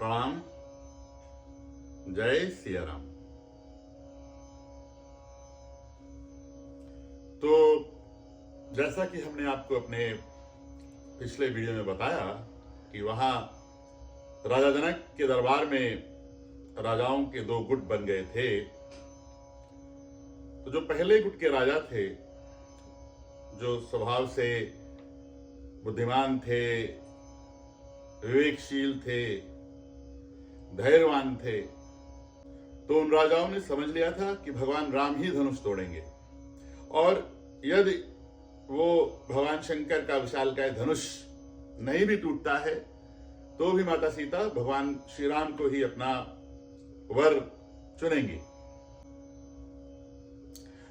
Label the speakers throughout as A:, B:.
A: प्रणाम। जय सिया राम। तो जैसा कि हमने आपको अपने पिछले वीडियो में बताया कि वहां राजा जनक के दरबार में राजाओं के दो गुट बन गए थे। तो जो पहले गुट के राजा थे, जो स्वभाव से बुद्धिमान थे, विवेकशील थे, धैर्यवान थे, तो उन राजाओं ने समझ लिया था कि भगवान राम ही धनुष तोड़ेंगे, और यदि वो भगवान शंकर का विशालकाय धनुष नहीं भी टूटता है तो भी माता सीता भगवान श्री राम को ही अपना वर चुनेंगी।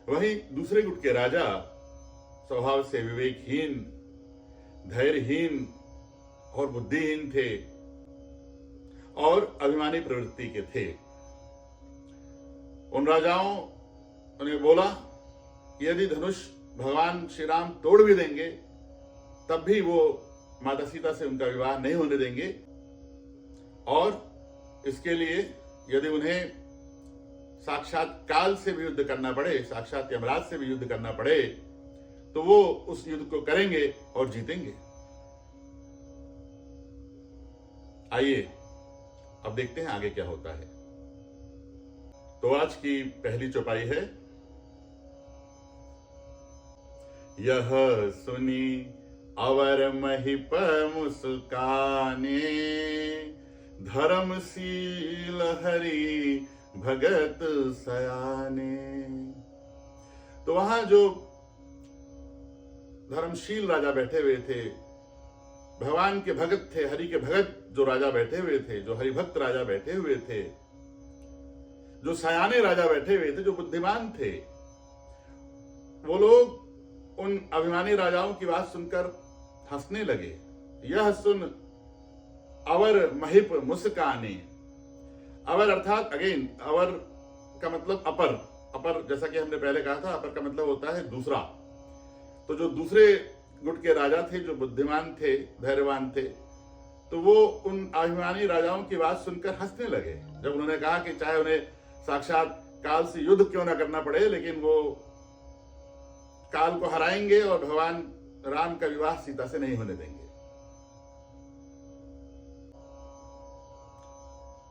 A: वहीं दूसरे गुट के राजा स्वभाव से विवेकहीन, धैर्यहीन और बुद्धिहीन थे और अभिमानी प्रवृत्ति के थे। उन राजाओं ने बोला यदि धनुष भगवान श्री राम तोड़ भी देंगे तब भी वो माता सीता से उनका विवाह नहीं होने देंगे, और इसके लिए यदि उन्हें साक्षात काल से भी युद्ध करना पड़े, साक्षात यमराज से भी युद्ध करना पड़े, तो वो उस युद्ध को करेंगे और जीतेंगे। आइए अब देखते हैं आगे क्या होता है। तो आज की पहली चौपाई है, यह सुनी अवर महिप मुस्काने, धर्मशील हरि भगत सयाने। तो वहां जो धर्मशील राजा बैठे हुए थे, भगवान के भगत थे, हरि के भगत जो राजा बैठे हुए थे, जो हरिभक्त राजा बैठे हुए थे, जो सयाने राजा बैठे हुए थे, जो बुद्धिमान थे, वो लोग उन अभिमानी राजाओं की बात सुनकर हंसने लगे। यह सुन अवर महिप मुस्काने। अवर अर्थात अगेन, अवर का मतलब अपर। अपर जैसा कि हमने पहले कहा था, अपर का मतलब होता है दूसरा। तो जो दूसरे गुट के राजा थे, जो बुद्धिमान थे, धैर्यवान थे, तो वो उन अभिमानी राजाओं की बात सुनकर हंसने लगे। जब उन्होंने कहा कि चाहे उन्हें साक्षात काल से युद्ध क्यों ना करना पड़े, लेकिन वो काल को हराएंगे और भगवान राम का विवाह सीता से नहीं होने देंगे।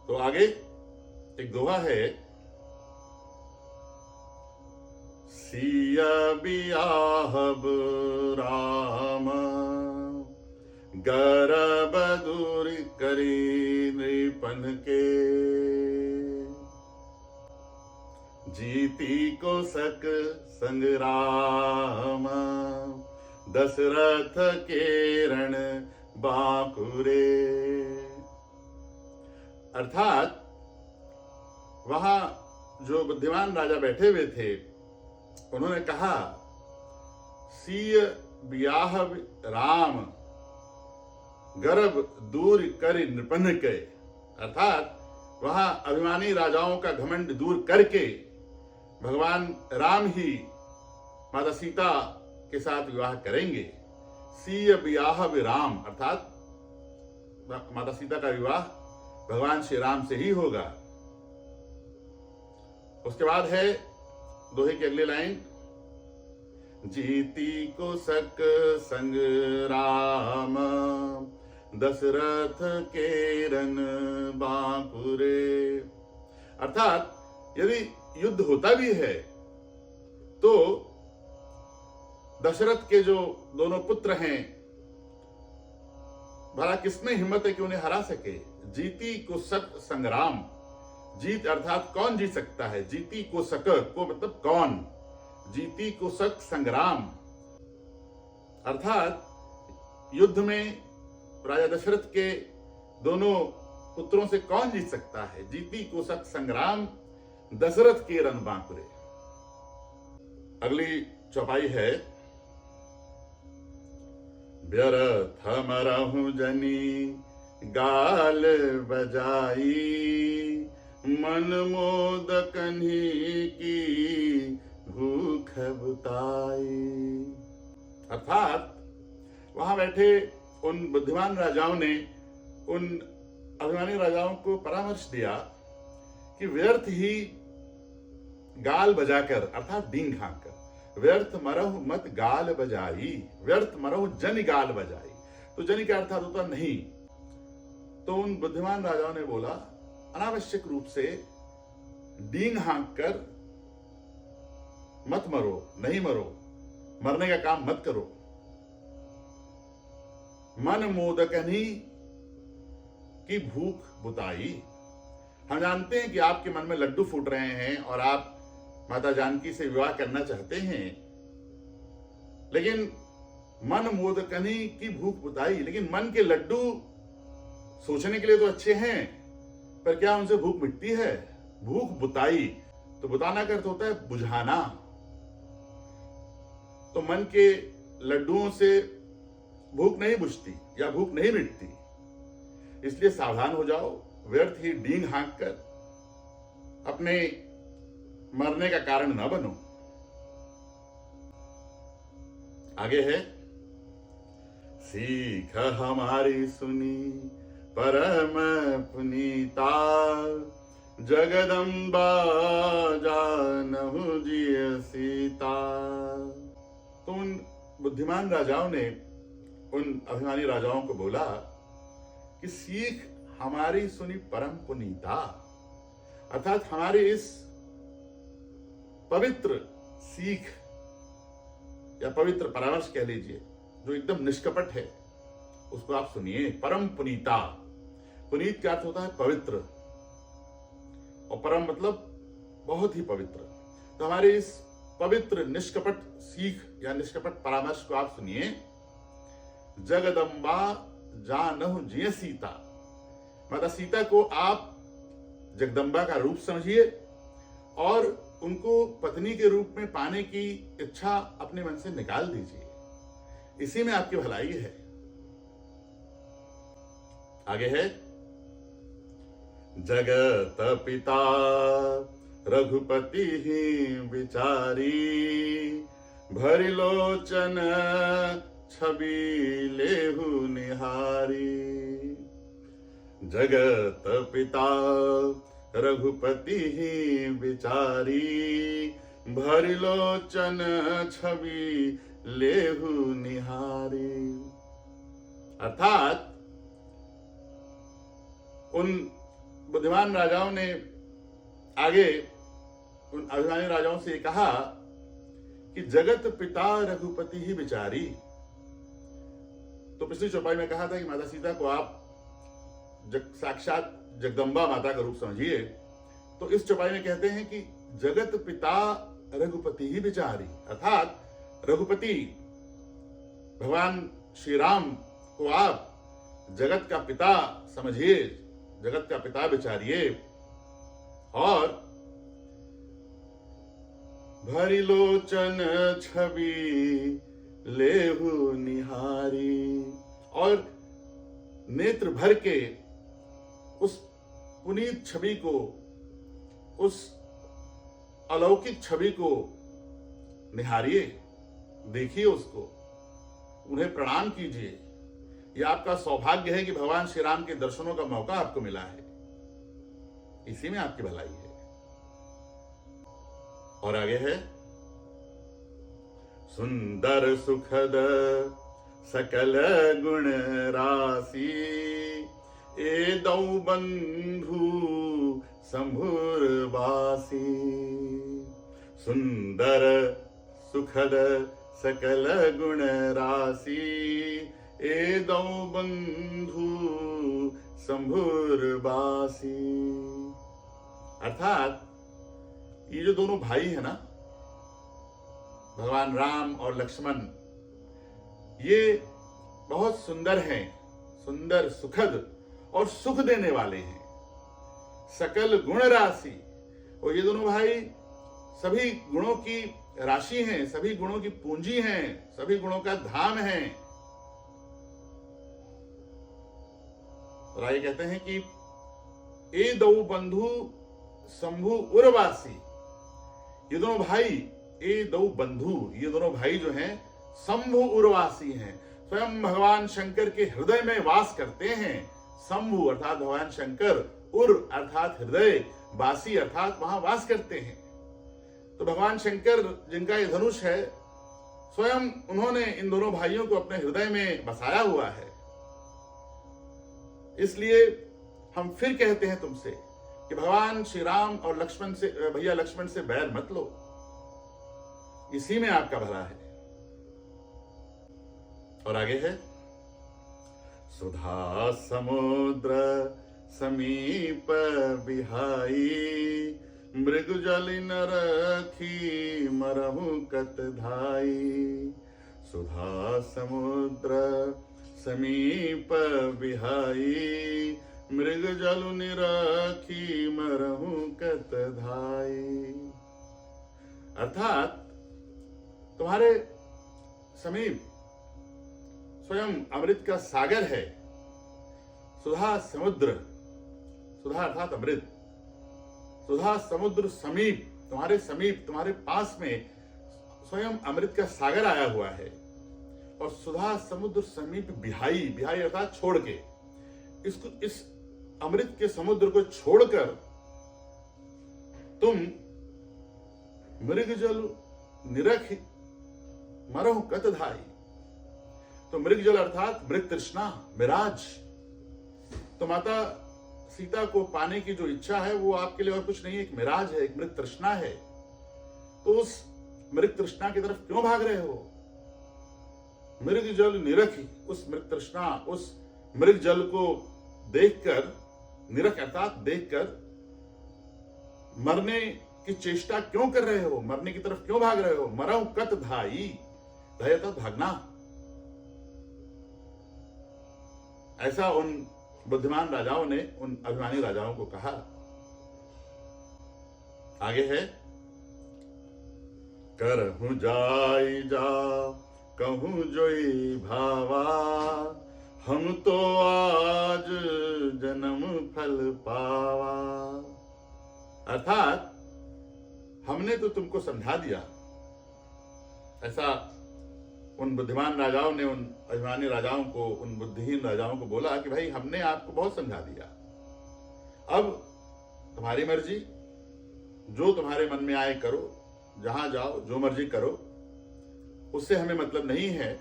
A: तो आगे एक दोहा है, सिया बियाहब राम, गर्भ दूर करी नृपन के, जीती को सक संग्राम, दशरथ के रण बांकुरे। अर्थात वहां जो बुद्धिमान राजा बैठे हुए थे, उन्होंने कहा सीय बियाह राम, गर्भ दूर कर नृपन के। अर्थात वहां अभिमानी राजाओं का घमंड दूर करके भगवान राम ही माता सीता के साथ विवाह करेंगे। सीय बियाह राम, अर्थात माता सीता का विवाह भगवान श्री राम से ही होगा। उसके बाद है दोहे की अगली लाइन, जीती को सक संग राम, दशरथ के रन बांकुरे। अर्थात यदि युद्ध होता भी है तो दशरथ के जो दोनों पुत्र हैं, भला किसमें हिम्मत है कि उन्हें हरा सके। जीती को सक संग्राम। जीत अर्थात कौन जीत सकता है। जीती को सक को मतलब कौन, जीती को सक संग्राम। अर्थात युद्ध में राजा दशरथ के दोनों पुत्रों से कौन जीत सकता है। जीती को सक संग्राम, दशरथ के रण बांकुरे। अगली चौपाई है, व्यर्थ मरहु जनी गाल बजाई, मन मोद कन्ही की भूख बुताई। अर्थात वहां बैठे उन बुद्धिमान राजाओं ने उन अभिमानी राजाओं को परामर्श दिया कि व्यर्थ ही गाल बजाकर, अर्थात डींग हाँककर, व्यर्थ मरहु मत गाल बजाई, व्यर्थ मरहु जन गाल बजाई। तो जन का अर्थात होता नहीं। तो उन बुद्धिमान राजाओं ने बोला, अनावश्यक रूप से डींग हाँककर मत मरो, नहीं मरो, मरने का काम मत करो। मन मोदकनी की भूख बुताई। हम जानते हैं कि आपके मन में लड्डू फूट रहे हैं और आप माता जानकी से विवाह करना चाहते हैं, लेकिन मन मोदकनी की भूख बुताई। लेकिन मन के लड्डू सोचने के लिए तो अच्छे हैं, पर क्या उनसे भूख मिटती है? भूख बुताई, तो बुताना का अर्थ होता है बुझाना। तो मन के लड्डुओं से भूख नहीं बुझती या भूख नहीं मिटती, इसलिए सावधान हो जाओ, व्यर्थ ही डींग हाँक कर अपने मरने का कारण न बनो। आगे है, सीख हमारी सुनी परम पुनीता, जगदम्बा जानहु जिय सीता। तो उन बुद्धिमान राजाओं ने उन अभिमानी राजाओं को बोला कि सीख हमारी सुनी परम पुनीता, अर्थात हमारी इस पवित्र सीख या पवित्र परामर्श कह लीजिए, जो एकदम निष्कपट है, उसको आप सुनिए। परम पुनीता, पुनीत का अर्थ होता है पवित्र, और परम मतलब बहुत ही पवित्र। तो हमारे इस पवित्र निष्कपट सीख या निष्कपट परामर्श को आप सुनिए। जगदम्बा जानहु जिय सीता, माता सीता को आप जगदम्बा का रूप समझिए और उनको पत्नी के रूप में पाने की इच्छा अपने मन से निकाल दीजिए, इसी में आपकी भलाई है। आगे है, जगत पिता रघुपति ही विचारी, भरि लोचन छवि लेहु निहारी। जगत पिता रघुपति ही विचारी, भरि लोचन छवि लेहु निहारी। अर्थात उन बुद्धिमान राजाओं ने आगे उन अभिमानी राजाओं से कहा कि जगत पिता रघुपति ही विचारी। तो पिछली चौपाई में कहा था कि माता सीता को आप साक्षात जगदम्बा माता का रूप समझिए। तो इस चौपाई में कहते हैं कि जगत पिता रघुपति ही विचारी, अर्थात रघुपति भगवान श्री राम को आप जगत का पिता समझिए, जगत का पिता विचारिए। और भरि लोचन छवि लेहु निहारी, और नेत्र भर के उस पुनीत छवि को, उस अलौकिक छवि को निहारिए, देखिए उसको, उन्हें प्रणाम कीजिए। यह आपका सौभाग्य है कि भगवान श्री राम के दर्शनों का मौका आपको मिला है, इसी में आपकी भलाई है। और आगे है, सुंदर सुखद सकल गुण राशि, ए दौ बंधु संभुर बासी। सुंदर सुखद सकल गुण राशि, ए दौ बंधु संभुर बासी। अर्थात ये जो दोनों भाई है ना, भगवान राम और लक्ष्मण, ये बहुत सुंदर हैं, सुंदर सुखद और सुख देने वाले हैं। सकल गुण राशि, और ये दोनों भाई सभी गुणों की राशि हैं, सभी गुणों की पूंजी हैं, सभी गुणों का धाम है। और आगे कहते हैं कि ए दौ बंधु शंभु उर्वासी। ये दोनों भाई, ए दौ बंधु, ये दोनों भाई जो हैं शंभु उर्वासी हैं, स्वयं भगवान शंकर के हृदय में वास करते हैं, शंभु अर्थात भगवान शंकर, उर अर्थात हृदय, वासी अर्थात वहां वास करते हैं। तो भगवान शंकर जिनका ये धनुष है, स्वयं उन्होंने इन दोनों भाइयों को अपने हृदय में बसाया हुआ है। इसलिए हम फिर कहते हैं तुमसे कि भगवान श्री राम और लक्ष्मण से, भैया लक्ष्मण से बैर मत लो, इसी में आपका भला है। और आगे है, सुधा समुद्र समीप बिहाई, मृग जल न रखी मरहु कत धाई। सुधा समुद्र समीप बिहाई, मृग जल न रखी मरहु कत धाई। अर्थात तुम्हारे समीप स्वयं अमृत का सागर है। सुधा समुद्र, सुधा अर्थात अमृत, सुधा समुद्र समीप, तुम्हारे समीप, तुम्हारे पास में स्वयं अमृत का सागर आया हुआ है। और सुधा समुद्र समीप बिहाई, बिहाई अर्थात छोड़ के, इसको, इस अमृत के समुद्र को छोड़कर तुम मृग जल निरख मरहु कत धाई। तो मृग जल अर्थात मृग तृष्णा, मिराज। तो माता सीता को पाने की जो इच्छा है वो आपके लिए और कुछ नहीं है, एक मिराज है, एक मृग तृष्णा है। तो उस मृग तृष्णा की तरफ क्यों भाग रहे हो? मृग जल निरखी, उस मृग तृष्णा, उस मृग जल को देखकर, निरख अर्थात देखकर मरने की चेष्टा क्यों कर रहे हो? मरने की तरफ क्यों भाग रहे हो? मरहु कत धाई, धाई अर्थात भागना। ऐसा उन बुद्धिमान राजाओं ने उन अभिमानी राजाओं को कहा। आगे है, करहु जाई जा कहूं जोई भावा, हम तो आज जन्म फल पावा। अर्थात हमने तो तुमको समझा दिया। ऐसा उन बुद्धिमान राजाओं ने उन अभिमानी राजाओं को, उन बुद्धिहीन राजाओं को बोला कि भाई हमने आपको बहुत समझा दिया, अब तुम्हारी मर्जी, जो तुम्हारे मन में आए करो, जहां जाओ जो मर्जी करो, उससे हमें मतलब नहीं है।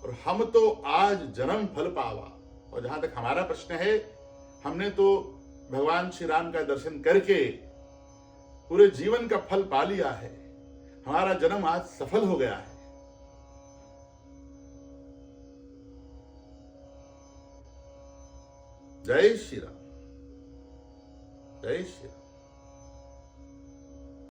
A: और हम तो आज जन्म फल पावा। और जहां तक हमारा प्रश्न है, हमने तो भगवान श्री राम का दर्शन करके पूरे जीवन का फल पा लिया है। हमारा जन्म आज सफल हो गया है। जय श्री राम, जय श्री राम।